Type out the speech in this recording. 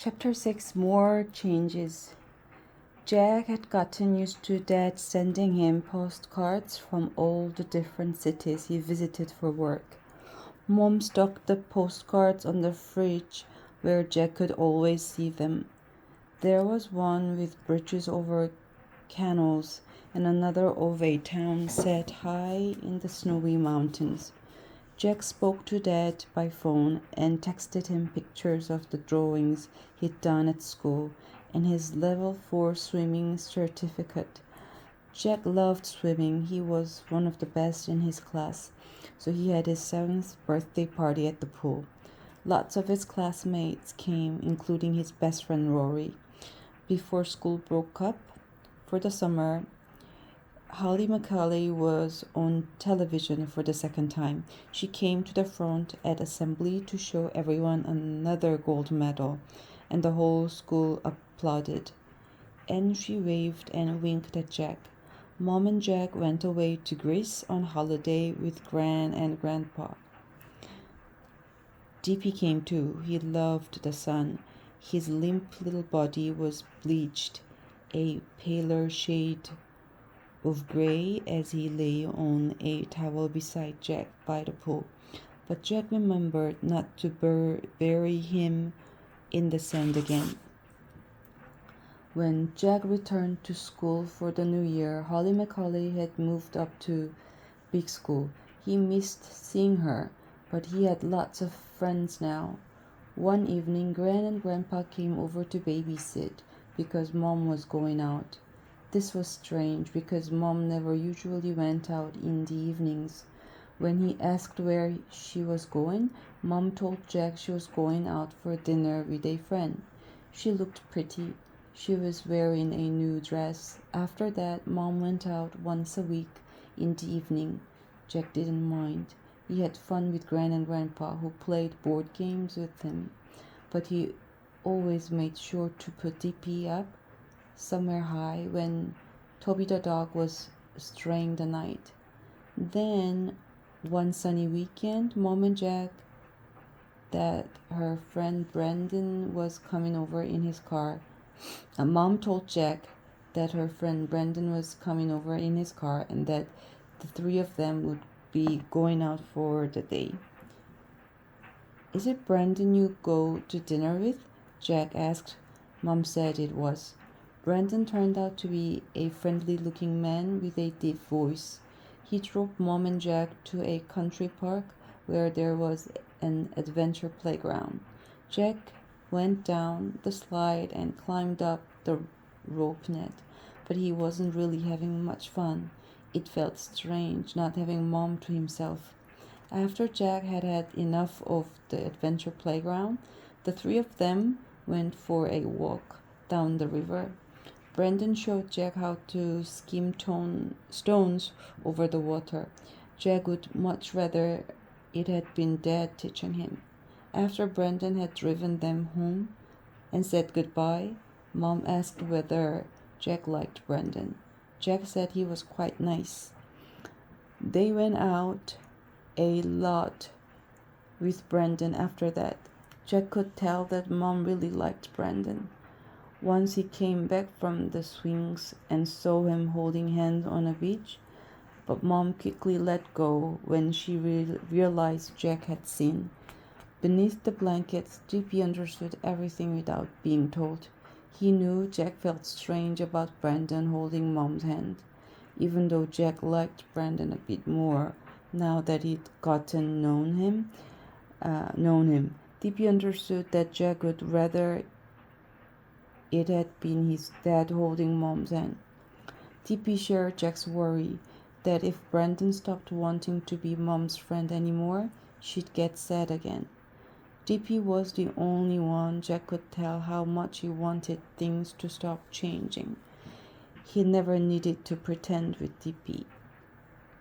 Chapter 6. More changes. Jack had gotten used to Dad sending him postcards from all the different cities he visited for work. Mom stuck the postcards on the fridge where Jack could always see them. There was one with bridges over canals and another of a town set high in the snowy mountains. Jack spoke to Dad by phone and texted him pictures of the drawings he'd done at school and his level 4 swimming certificate. Jack loved swimming. He was one of the best in his class, so he had his 7th birthday party at the pool. Lots of his classmates came, including his best friend Rory. Before school broke up for the summer, Holly Macaulay was on television for the second time. She came to the front at assembly to show everyone another gold medal, and the whole school applauded. And she waved and winked at Jack. Mom and Jack went away to Greece on holiday with Gran and Grandpa. DP came too. He loved the sun. His limp little body was bleached, a paler shade of gray as he lay on a towel beside Jack by the pool. But Jack remembered not to bury him in the sand again. When Jack returned to school for the new year, Holly Macaulay had moved up to big school. He missed seeing her, but he had lots of friends now. One evening, Gran and Grandpa came over to babysit because Mom was going out. This was strange because Mom never usually went out in the evenings. When he asked where she was going, Mom told Jack she was going out for dinner with a friend. She looked pretty. She was wearing a new dress. After that, Mom went out once a week in the evening. Jack didn't mind. He had fun with Gran and Grandpa, who played board games with him. But he always made sure to put DP up somewhere high when Toby the dog was straying the night. Then, one sunny weekend, Mom and Jack that her friend Brandon was coming over in his car. Mom told Jack that her friend Brandon was coming over in his car and that the three of them would be going out for the day. "Is it Brandon you go to dinner with?" Jack asked. Mom said it was. Brandon turned out to be a friendly-looking man with a deep voice. He drove Mom and Jack to a country park where there was an adventure playground. Jack went down the slide and climbed up the rope net, but he wasn't really having much fun. It felt strange not having Mom to himself. After Jack had had enough of the adventure playground, the three of them went for a walk down the river. Brandon showed Jack how to skim stones over the water. Jack would much rather it had been Dad teaching him. After Brandon had driven them home and said goodbye, Mom asked whether Jack liked Brandon. Jack said he was quite nice. They went out a lot with Brandon after that. Jack could tell that Mom really liked Brandon. Once he came back from the swings and saw him holding hands on a beach, but Mom quickly let go when she realized Jack had seen. Beneath the blankets, DP understood everything without being told. He knew Jack felt strange about Brandon holding Mom's hand, even though Jack liked Brandon a bit more now that he'd gotten known him. DP understood that Jack would rather it had been his dad holding Mom's hand. DP shared Jack's worry that if Brandon stopped wanting to be Mom's friend anymore, she'd get sad again. DP was the only one Jack could tell how much he wanted things to stop changing. He never needed to pretend with DP.